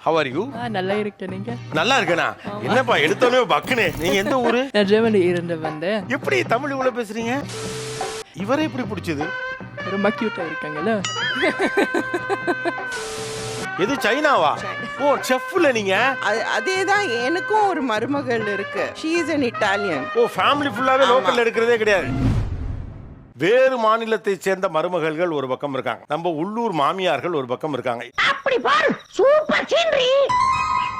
How are you? நல்லா இருக்கேன் நீங்க. நல்லா இருக்கேனா? என்னப்பா எடுத்தோனே பக்குனே. நீங்க எந்த ஊரு? நான் ஜெர்மனி இருந்து வந்தேன். எப்படி தமிழ் இவ்வளவு பேசுறீங்க? இவரே எப்படி பிடிச்சது? ரொம்ப கியூட்டா இருக்காங்கல்ல. எது சைனாவா? ஓ செஃப்ல நீங்க? அதேதான் எனக்கும் ஒரு மருமகள் இருக்கு. She is an Italian. ஓ ஃபேமிலி ஃபுல்லாவே லோக்கல்ல எடுக்கிறதே கிடையாது. வேறு மாநிலத்தை சேர்ந்த மருமகள்கள் ஒரு பக்கம் இருக்காங்க, நம்ம உள்ளூர் மாமியார்கள் ஒரு பக்கம் இருக்காங்க. அப்படி பாரு சூப்பர் சீனரி.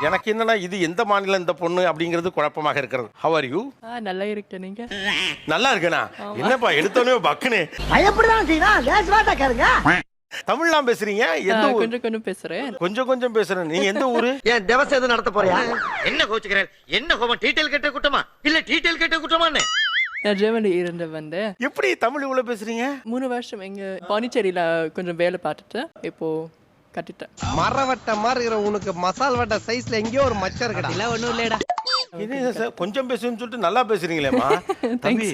எனக்கு என்னன்னா இது எந்த மாநிலம் இந்த பொண்ணு அப்படிங்கிறது குழப்பமாக இருக்கிறது. How are you? நல்லா இருக்கேன் நீங்க. நல்லா இருக்கேனா? என்னப்பா எடுத்தோனே பக்குனே. பயப்படாம செய்யனா லேஸ்வாட்டா கேளுங்க. தமிழ்லாம் பேசுறீங்க? எந்த ஊர்? கொஞ்சம் கொஞ்சம் பேசுறேன். கொஞ்சம் பேசுறேன். நீங்க எந்த ஊரு? ஏன் தேவச எது நடத்த போறியா? என்ன கோச்சுக்கிறார்? என்ன கோபம்? டீடைல் கேட்ட குட்டமா இல்ல டீடைல் கேட்ட குட்டமான்னு? நான் ஜெர்மனி இருந்து வந்தேன். எப்படி தமிழ் இவ்வளவு பேசுறீங்க? 3 வருஷம் எங்க பாண்டிச்சேரியில கொஞ்சம் வேலை பார்த்துட்டு இப்போ கட்டிட்டேன். மரவட்ட மாதிரி இருக்கிற உனக்கு மசால் வட்ட சைஸ்ல எங்கேயோ ஒரு மச்சம் இருக்கடா. இல்ல ஒண்ணும் இல்லடா. என்ன சார் கொஞ்சம் பேசுன்னு சொல்லிட்டு நல்லா பேசுறீங்களேம்மா. தம்பி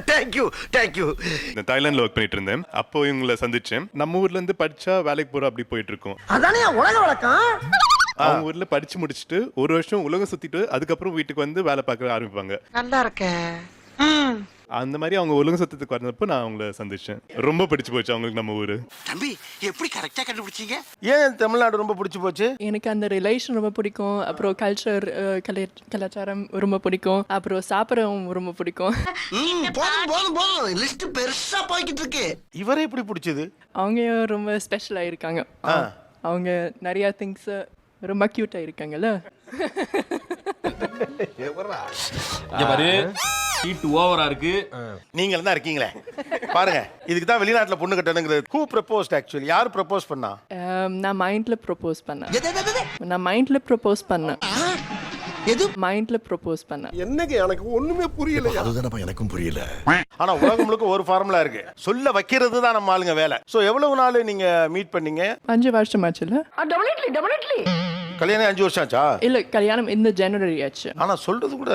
தேங்க் யூ. நான் தாய்லாந்துல ஒர்க் பண்ணிட்டு இருந்தேன். அப்போ இவங்களை சந்திச்சேன். நம்ம ஊர்ல இருந்து படிச்சா வேலைக்கு போற அப்படி போயிட்டு இருக்கோம். அதானே உலக வழக்கம். அவங்க ஊர்ல படிச்சு முடிச்சுட்டு ஒரு வருஷம் உலகம் சுத்திட்டு அதுக்கப்புறம் வீட்டுக்கு வந்து வேலை பார்க்க ஆரம்பிப்பாங்க. நல்லா இருக்க. அந்த மாதிரி அவங்க உலகம் சுத்தத்துக்கு வந்தப்போ நான் அவங்கள சந்திச்சேன். ரொம்ப பிடிச்சு போச்சு அவங்களுக்கு நம்ம ஊரு. தம்பி எப்படி கரெக்டா கண்டுபிடிச்சீங்க? ஏன் தமிழ்நாடு ரொம்ப பிடிச்சு போச்சு? எனக்கு அந்த ரிலேஷன் ரொம்ப பிடிக்கும். அப்புறம் கல்ச்சர் கலாச்சாரம் ரொம்ப பிடிக்கும். அப்புறம் சாப்பிடவும் ரொம்ப பிடிக்கும். போதும் லிஸ்ட் பெருசா போய்கிட்டு இருக்கு. இவரே எப்படி பிடிச்சது? அவங்க ரொம்ப ஸ்பெஷலா இருக்காங்க. அவங்க நிறைய திங்ஸ் ரொம்ப கியூட்டா இருக்காங்கல்ல. ஓவரா இருக்கு. நீங்க தான் இருக்கீங்களே பாருங்க. இதுக்கு தான் வெளிநாட்டுல பொண்ணு கட்டணுங்கிறது. Who proposed actually? யார் ப்ரப்போஸ் பண்ணா? நான் மைண்ட்ல ப்ரப்போஸ் பண்ணேன். எது? மைண்ட்ல ப்ரப்போஸ் பண்ணேன். என்னங்க எனக்கு ஒண்ணுமே புரியல. அதுதானப்பா எனக்கும் புரியல. ஆனா உலகம் முழுக்க ஒரு ஃபார்முலா இருக்கு, சொல்ல வைக்கிறது தான் நம்ம ஆளுங்க வேலை. சோ எவ்வளவு நாள் நீங்க மீட் பண்ணீங்க? 5 வருஷம் ஆச்சுல. டெபினெட்லி. கல்யாணம் 5 வருஷம் ஆச்சா? இல்ல கல்யாணம் இந்த ஜனவரி ஆச்சு. ஆனா சொல்றது கூட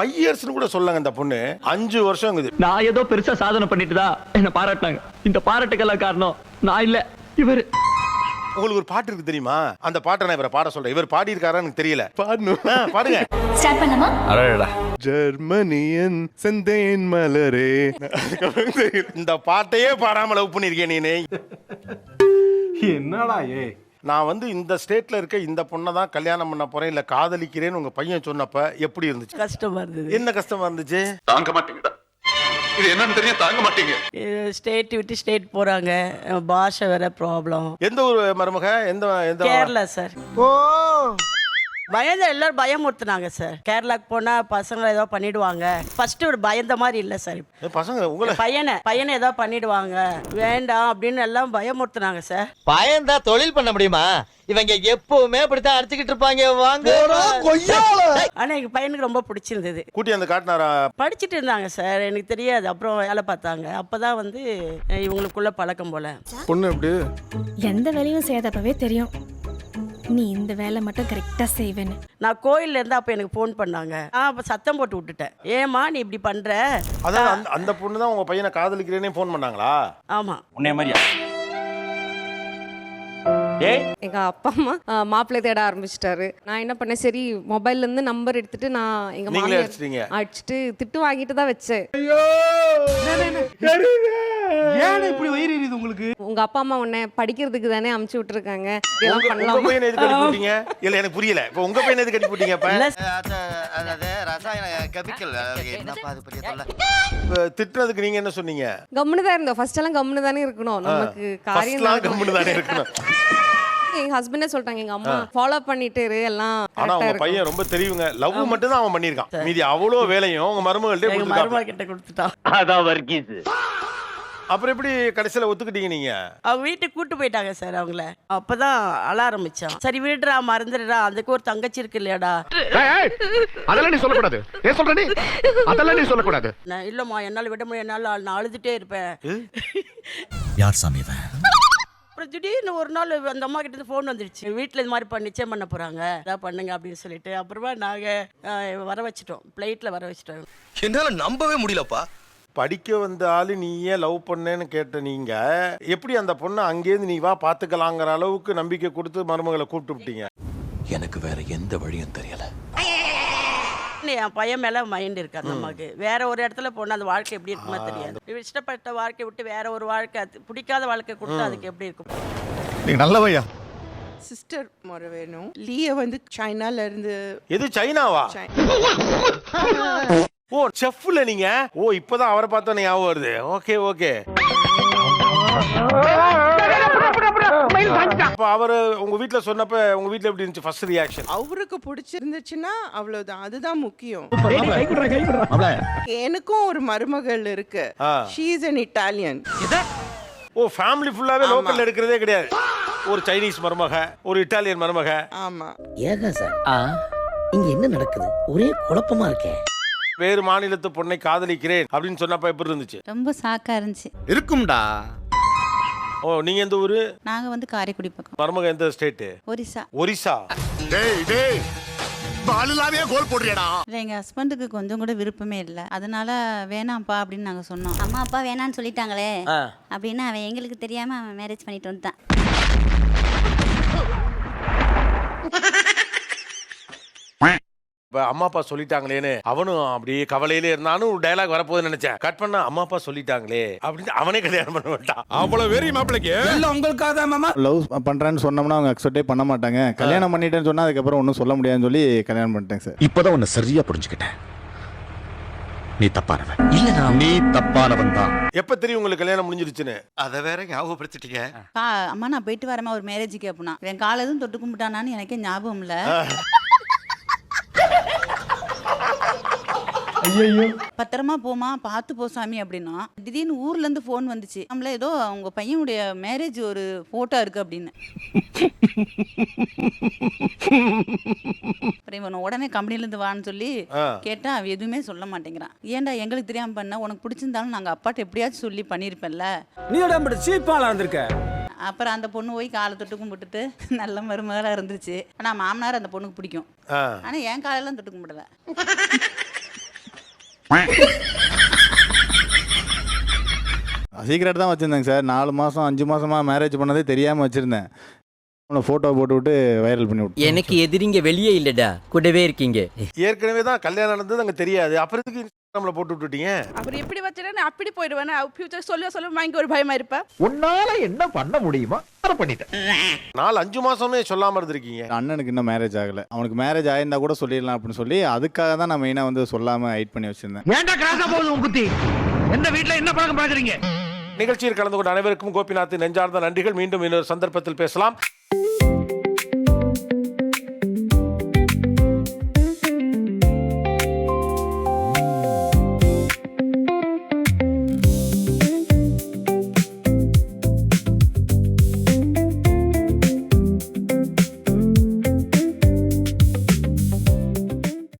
5 இயர்ஸ்னு கூட சொல்லாங்க. இந்த பொண்ணு 5 வருஷம். நான் ஏதோ பெருசா சாதனை பண்ணிட்டுதா என்ன பாராட்டினாங்க. இந்த பாராட்டுக்கெல்லாம் காரணம் நான் இல்ல, இவர். உங்களுக்கு ஒரு பாட்டு இருக்கு தெரியுமா? அந்த பாட்டை நான் இவரை பாட சொல்றேன். இவர் பாடி இருக்காரா எனக்கு தெரியல. பாடணும். பாடுங்க. ஸ்டார்ட் பண்ணலாமா? அடடா. ஜெர்மனியன் செந்தேன் மலரே. இந்த பாட்டையே பாடாம லவ் பண்ணிருக்கேன் நீ. என்னடா ஏ? நான் வந்து இந்த ஸ்டேட்ல இருக்க இந்த பொண்ணை தான் கல்யாணம் பண்ண போறேன் இல்ல காதலிக்கிறேன்னு உங்க பையன் சொன்னப்ப எப்படி இருந்துச்சு? கஷ்டமா இருந்தது. என்ன கஷ்டமா இருந்துச்சு? தாங்க மாட்டீங்கடா. இது என்னன்னு தெரியும், தாங்க மாட்டீங்க. ஸ்டேட் விட்டு ஸ்டேட் போறாங்க. பாஷை வேற ப்ராப்ளம். எந்த ஒரு மருமக? எந்த கேரளா சார். ஓ பயந்த எல்லாரும் பயமுறுத்துனாங்க சார். கேரளாக்கு போனா பசங்களை ஏதோ பண்ணிடுவாங்க. ஃபர்ஸ்ட் ஒரு பயந்த மாதிரி இல்ல சார். பசங்க உங்களை பையனை ஏதோ பண்ணிடுவாங்க வேண்டாம் அப்படின்னு எல்லாம் பயமுறுத்துனாங்க சார். பயந்தா தொழில் பண்ண முடியுமா? இவங்க எப்பவுமே அப்படித்தான் அடிச்சுக்கிட்டு இருப்பாங்க. வாங்க. ஆனா எங்க பையனுக்கு ரொம்ப பிடிச்சிருந்தது. கூட்டி அந்த காட்டினாரா? படிச்சுட்டு இருந்தாங்க சார். எனக்கு தெரியாது. அப்புறம் வேலை பார்த்தாங்க. அப்பதான் வந்து இவங்களுக்குள்ள பழக்கம் போல. பொண்ணு எப்படி? எந்த வேலையும் செய்யாதப்பவே தெரியும் நீ இந்த வேலை மட்டும் கரெக்டா செய்வேன்னு. நான் கோயில்ல இருந்து அப்ப எனக்கு ஃபோன் பண்ணாங்க. நான் அப்ப சத்தம் போட்டு விட்டுட்டேன். ஏமா நீ இப்படி பண்ற? அதான் அந்த பொண்ணு தான் உங்க பையனை காதலிக்கிறேனே ஃபோன் பண்ணாங்களா? ஆமா. உன்னைய மாதிரியா? எங்க அப்பா அம்மா மாப்பிள்ளை தேட ஆரம்பிச்சிட்டாரு. நான் என்ன பண்ணேன், சரி மொபைல்ல இருந்து நம்பர் எடுத்துட்டு நான் எங்க மாமியார் அடிச்சுட்டு திட்டு வாங்கிட்டு தான் வச்சேன். ஏன் இப்படி வயிறு எரியுது உங்களுக்கு? உங்க அப்பா அம்மா உன்னை படிக்கிறதுக்கு தானே அமுச்சு விட்டுருக்காங்க. உங்க பையனை எதுக்கு கட்டி போட்டீங்க? இல்ல எனக்கு புரியல. இப்ப உங்க பையனை எதுக்கு கட்டி போட்டீங்க? அதாவது ரசாயன கெமிக்கல் என்னப்பா அது பெரிய தொல்லை. திட்டுறதுக்கு நீங்க என்ன சொன்னீங்க? கம்முனு தான் இருந்தோம். ஃபர்ஸ்ட் எல்லாம் கம்முனு தானே இருக்கணும். நமக்கு காரியம் கம்முனு தானே இருக்கணும். எங்க ஹஸ்பண்டே சொல்லிட்டாங்க, எங்க அம்மா ஃபாலோ பண்ணிட்டு இரு எல்லாம். ஆனா உங்க பையன் ரொம்ப தெரியுங்க. லவ் மட்டும் தான் அவன் பண்ணிருக்கான். மீதி அவ்வளவு வேலையும் உங்க மருமகள்கிட்ட கிட்ட கொடுத்துட்டான். அதான் வர்க்கீஸ். அப்புறம் எப்படி கடைசியில ஒத்துக்கிட்டீங்க நீங்க? அவங்க வீட்டுக்கு கூட்டு போயிட்டாங்க சார். அவங்கள அப்பதான் அழ ஆரம்பிச்சான். சரி விடுறா மறந்துடுறா, அதுக்கு ஒரு தங்கச்சி இருக்கு இல்லையாடா. அதெல்லாம் நீ சொல்லக்கூடாது. ஏன் சொல்ற நீ? அதெல்லாம் நீ சொல்லக்கூடாது. நான் இல்லம்மா என்னால விட முடியும், என்னால நான் அழுதுட்டே இருப்பேன். யார் சாமி இவன்? அப்புறம் திடீர்னு ஒரு நாள் அந்த அம்மா கிட்ட ஃபோன் வந்துடுச்சு. வீட்டில் இது மாதிரி நிச்சயம் பண்ண போறாங்க, இதான் பண்ணுங்க அப்படின்னு சொல்லிட்டு. அப்புறமா நாங்க வர வச்சிட்டோம். பிளைட்ல வர வச்சிட்டோம். என்னால நம்பவே முடியலப்பா. படிக்க வந்த ஆளு நீ ஏன் லவ் பண்ணேன்னு கேட்ட நீங்க எப்படி அந்த பொண்ணை அங்கேருந்து நீ வா பாத்துக்கலாங்கிற அளவுக்கு நம்பிக்கை கொடுத்து மருமகளை கூப்பிட்டு விட்டீங்க? எனக்கு வேற எந்த வழியும் தெரியல. என் பையன் மேல மைண்ட் இருக்கு அந்த அம்மாவுக்கு. வேற ஒரு இடத்துல போனா அந்த வாழ்க்கை எப்படி இருக்குமா தெரியாது. இஷ்டப்பட்ட வாழ்க்கை விட்டு வேற ஒரு வாழ்க்கை, பிடிக்காத வாழ்க்கை கொடுத்தா அதுக்கு எப்படி இருக்கும்? நீ நல்லவையா. சிஸ்டர் முறை வேணும். லீய வந்து சைனால இருந்து. எது சைனாவா? ஓ செஃப்ல நீங்க. ஓ இப்பதான் அவரை பார்த்தோன்னே ஞாபகம் வருது. Okay okay. அப்ப அவரு உங்க வீட்ல சொன்னப்ப உங்க வீட்ல எப்படி இருந்துச்சு ஃபர்ஸ்ட் ரியாக்ஷன்? அவருக்கு பிடிச்சிருந்துச்சுன்னா அவ்வளவுதான், அதுதான் முக்கியம். எனக்கும் ஒரு மருமகள் இருக்கு. She is an Italian. ஓ ஃபேமிலி ஃபுல்லாவே லோக்கல்ல எடுக்கிறதே கிடையாது. ஒரு சைனீஸ் மருமக, ஒரு இட்டாலியன் மருமக. ஆமா. ஏகா சார் இங்க என்ன நடக்குது? ஒரே குழப்பமா இருக்கே. வேறு மாநிலத்து பொண்ணை காதலிக்கிறேன் அப்படின்னு சொன்னப்ப எப்படி இருந்துச்சு? ரொம்ப சாக்கா இருந்துச்சு. இருக்கும்டா. ஓ நீங்க எந்த ஊரு? நாங்க வந்து காரைக்குடி பக்கம். மருமக எந்த ஸ்டேட்? ஒரிசா. ஒரிசா. டேய் டேய் பாலுலாவே கோல் போடுறியடா. எங்க ஹஸ்பண்டுக்கு கொஞ்சம் கூட விருப்பமே இல்ல, அதனால வேணாம்ப்பா அப்படின்னு நாங்க சொன்னோம். அம்மா அப்பா வேணான்னு சொல்லிட்டாங்களே அப்படின்னு அவன் எங்களுக்கு தெரியாம அவன் மேரேஜ் பண்ணிட்டு வந்துட்டான். இப்ப அம்மா அப்பா சொல்லிட்டாங்களேன்னு அவனும் அப்படியே கவலையிலே இருந்தாலும் ஒரு டயலாக் வரப்போகுதுன்னு நினைச்சேன். கட் பண்ணா அம்மா அப்பா சொல்லிட்டாங்களே அப்படின்னு அவனே கல்யாணம் பண்ண மாட்டான். அவ்வளவு வெறி மாப்பிளைக்கு எல்லாம் உங்களுக்காக தான் மாமா. லவ் பண்றேன்னு சொன்னோம்னா அவங்க அக்செப்டே பண்ண மாட்டாங்க. கல்யாணம் பண்ணிட்டேன்னு சொன்னா அதுக்கப்புறம் ஒன்றும் சொல்ல முடியாதுன்னு சொல்லி கல்யாணம் பண்ணிட்டேன் சார். இப்பதான் உன்னை சரியா புரிஞ்சுக்கிட்டேன். நீ தப்பானவன் இல்ல, நீ தப்பானவன் தான். எப்ப தெரியும் உங்களுக்கு கல்யாணம் முடிஞ்சிருச்சுன்னு? அத வேற ஞாபகப்படுத்திட்டீங்க. அம்மா நான் போயிட்டு வரமா ஒரு மேரேஜுக்கு அப்படின்னா என் காலை எதுவும் தொட்டு கும்பிட்டானான்னு எனக்கே ஞாபகம் இல்ல. பத்திரமா போமா, பார்த்து போ சாமி அப்படின்னா திடீர்னு ஊர்ல இருந்து போன் வந்துச்சு, நம்மள ஏதோ அவங்க பையனுடைய மேரேஜ் ஒரு போட்டோ இருக்கு அப்படின்னு. அப்புறம் இவன் உடனே கம்பெனில இருந்து வான்னு சொல்லி கேட்டா அவ எதுவுமே சொல்ல மாட்டேங்கிறான். ஏன்டா எங்களுக்கு தெரியாம பண்ண, உனக்கு பிடிச்சிருந்தாலும் நாங்க அப்பாட்ட எப்படியாச்சும் சொல்லி பண்ணிருப்பேன்ல. நீ சீப்பாலா இருந்திருக்க. அப்புறம் அந்த பொண்ணு போய் காலை தொட்டு கும்பிட்டுட்டு நல்ல மருமகளா இருந்துச்சு. ஆனா மாமனார் அந்த பொண்ணுக்கு பிடிக்கும், ஆனா என் காலெல்லாம் தொட்டு கும்பிடல. சீக்கிரட் தான் வச்சிருந்தேங்க சார். 4 மாசம் 5 மாசமா மேரேஜ் பண்ணதே தெரியாம வச்சிருந்தேன். போட்டோ போட்டு விட்டு வைரல் பண்ணி விட்டு. எனக்கு எதிரிங்க வெளியே இல்லடா, கூடவே இருக்கீங்க. ஏற்கனவே தான் கல்யாணம் நடந்தது அங்க தெரியாது, அப்புறம் எதுக்கு இன்ஸ்டாகிராம்ல போட்டு விட்டுட்டீங்க? அப்புறம் எப்படி வச்சிட்டேன்னு அப்படி போயிடுவேன். ஃபியூச்சர் சொல்ல வாங்கி ஒரு பயமா இருப்பேன். உன்னால என்ன பண்ண முடியுமா அதை பண்ணிட்டேன். 4-5 மாசமே சொல்லாம இருந்திருக்கீங்க. அண்ணனுக்கு இன்னும் மேரேஜ் ஆகல. அவனுக்கு மேரேஜ் ஆயிருந்தா கூட சொல்லிடலாம் அப்படின்னு சொல்லி அதுக்காக தான் நான் மெயினா வந்து சொல்லாம ஹைட் பண்ணி வச்சிருந்தேன். ஏன்டா கிராஸா போகுது உன் புத்தி? எந்த வீட்ல என்ன பழக்கம் பாக்குறீங்க? நிகழ்ச்சியில் கலந்து கொண்ட அனைவருக்கும் கோபிநாத் நெஞ்சார்ந்த நன்றிகள். மீண்டும் இன்னொரு சந்தர்ப்பத்தில் பேசலாம்.